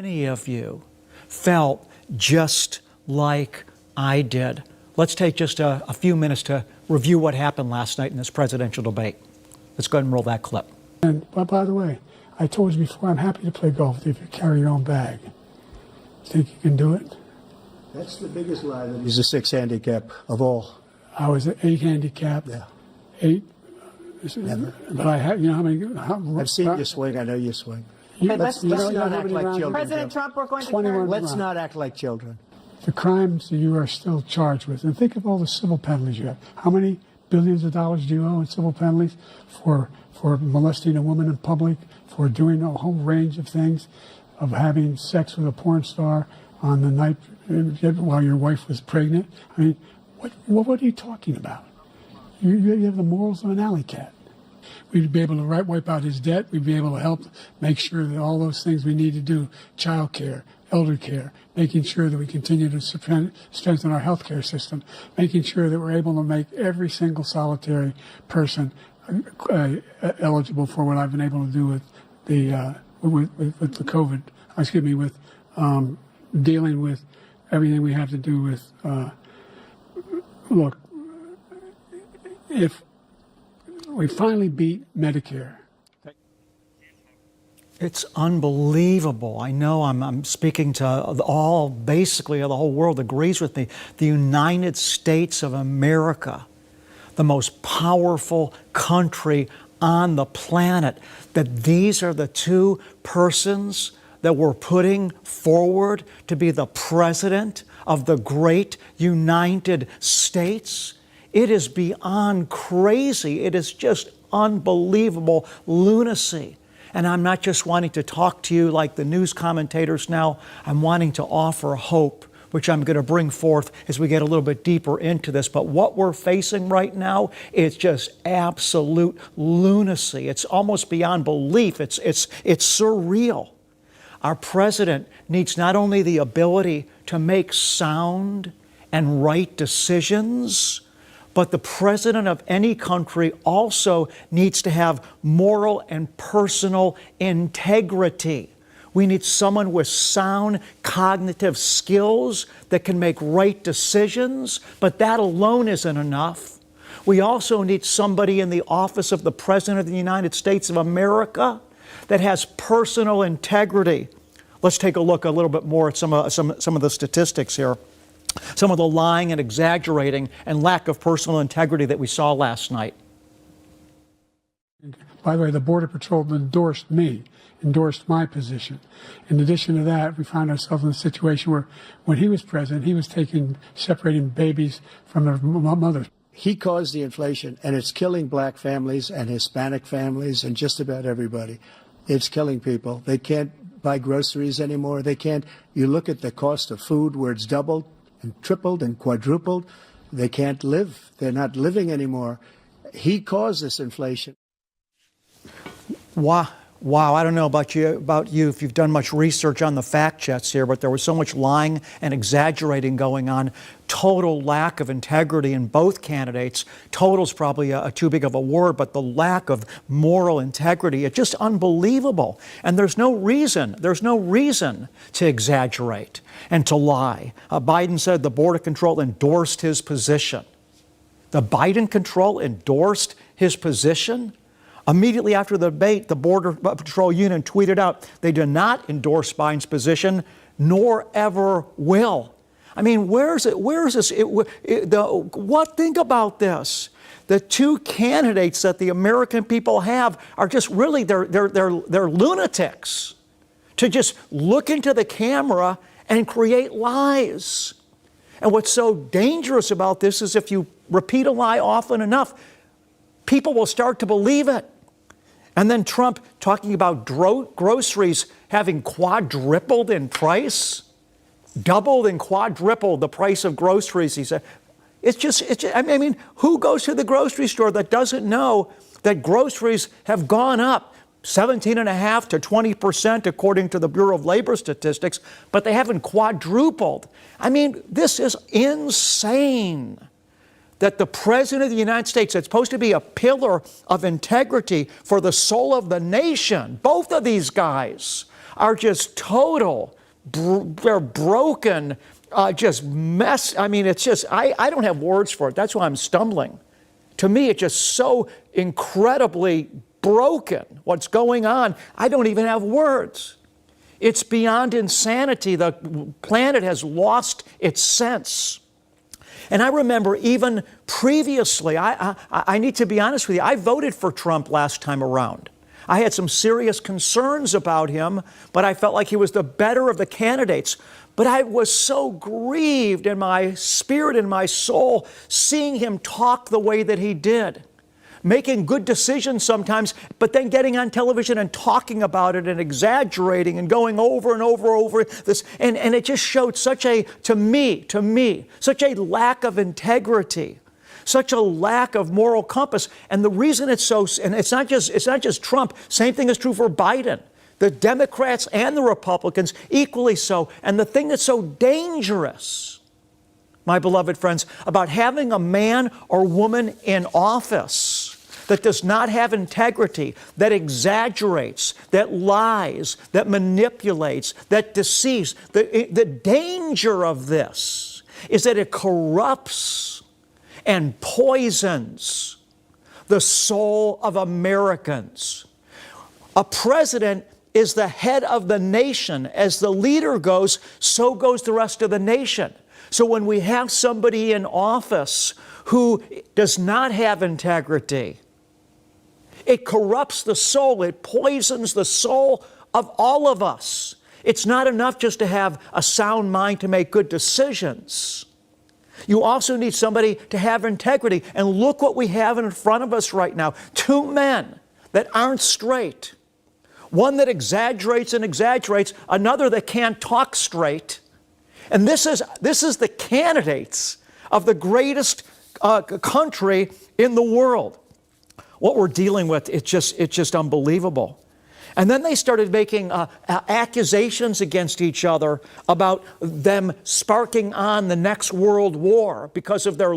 Many of you felt just like I did. Let's take just a few minutes to review what happened last night in this presidential debate. Let's go ahead and roll that clip. And by the way, I told you before, I'm happy to play golf with you if you carry your own bag. Think you can do it? That's the biggest lie that he's a 6 handicap of all. I was an 8 handicap. Yeah. 8. Never. But I had, you know how many? I've seen you swing. I know you swing. Let's not act like children. President Trump, we're going to 21 turn. Let's not act like children. The crimes you are still charged with. And think of all the civil penalties you have. How many billions of dollars do you owe in civil penalties for molesting a woman in public, for doing a whole range of things, of having sex with a porn star on the night while your wife was pregnant? I mean, what are you talking about? You have the morals of an alley cat. We'd be able to wipe out his debt. We'd be able to help make sure that all those things we need to do, child care, elder care, making sure that we continue to strengthen our health care system, making sure that we're able to make every single solitary person eligible for what I've been able to do with the with the COVID. Excuse me, with dealing with everything we have to do with. Look, if we finally beat Medicare. It's unbelievable. I know I'm speaking to basically the whole world agrees with me. The United States of America, the most powerful country on the planet, that these are the two persons that we're putting forward to be the president of the great United States. It is beyond crazy. It is just unbelievable lunacy. And I'm not just wanting to talk to you like the news commentators now. I'm wanting to offer hope, which I'm going to bring forth as we get a little bit deeper into this. But what we're facing right now, it's just absolute lunacy. It's almost beyond belief. It's surreal. Our president needs not only the ability to make sound and right decisions, but the president of any country also needs to have moral and personal integrity. We need someone with sound cognitive skills that can make right decisions, but that alone isn't enough. We also need somebody in the office of the President of the United States of America that has personal integrity. Let's take a look a little bit more at some of the statistics here. Some of the lying and exaggerating and lack of personal integrity that we saw last night. By the way, the Border Patrol endorsed my position. In addition to that, we found ourselves in a situation where when he was president, he was separating babies from their mothers. He caused the inflation, and it's killing black families and Hispanic families and just about everybody. It's killing people. They can't buy groceries anymore. They can't. You look at the cost of food where it's doubled and tripled and quadrupled. They can't live. They're not living anymore. He caused this inflation. Wow, I don't know about you if you've done much research on the fact checks here, but there was so much lying and exaggerating going on. Total lack of integrity in both candidates. Total's probably too big of a word, but the lack of moral integrity, it's just unbelievable. And there's no reason to exaggerate and to lie. Biden said the Border Control endorsed his position. The Biden control endorsed his position? Immediately after the debate, the Border Patrol unit tweeted out they do not endorse Biden's position, nor ever will. I mean, where is this? Think about this. The two candidates that the American people have are just really, they're lunatics to just look into the camera and create lies. And what's so dangerous about this is if you repeat a lie often enough, people will start to believe it. And then Trump talking about groceries having quadrupled in price, doubled and quadrupled the price of groceries, he said. I mean, who goes to the grocery store that doesn't know that groceries have gone up 17.5% to 20% according to the Bureau of Labor Statistics, but they haven't quadrupled? I mean, this is insane. That the President of the United States, that's supposed to be a pillar of integrity for the soul of the nation, both of these guys are just total, they're broken, just mess. I mean, it's just, I don't have words for it. That's why I'm stumbling. To me, it's just so incredibly broken what's going on. I don't even have words. It's beyond insanity. The planet has lost its sense. And I remember even previously, I need to be honest with you, I voted for Trump last time around. I had some serious concerns about him, but I felt like he was the better of the candidates. But I was so grieved in my spirit and my soul seeing him talk the way that he did, making good decisions sometimes, but then getting on television and talking about it and exaggerating and going over and over this. And it just showed such a, to me, such a lack of integrity, such a lack of moral compass. And the reason it's so, and it's not just Trump, same thing is true for Biden. The Democrats and the Republicans equally so. And the thing that's so dangerous, my beloved friends, about having a man or woman in office that does not have integrity, that exaggerates, that lies, that manipulates, that deceives, the danger of this is that it corrupts and poisons the soul of Americans. A president is the head of the nation. As the leader goes, so goes the rest of the nation. So when we have somebody in office who does not have integrity, it corrupts the soul. It poisons the soul of all of us. It's not enough just to have a sound mind to make good decisions. You also need somebody to have integrity. And look what we have in front of us right now. Two men that aren't straight. One that exaggerates and exaggerates, another that can't talk straight. And this is the candidates of the greatest country in the world. What we're dealing with, it's just unbelievable. And then they started making accusations against each other about them sparking on the next world war because of their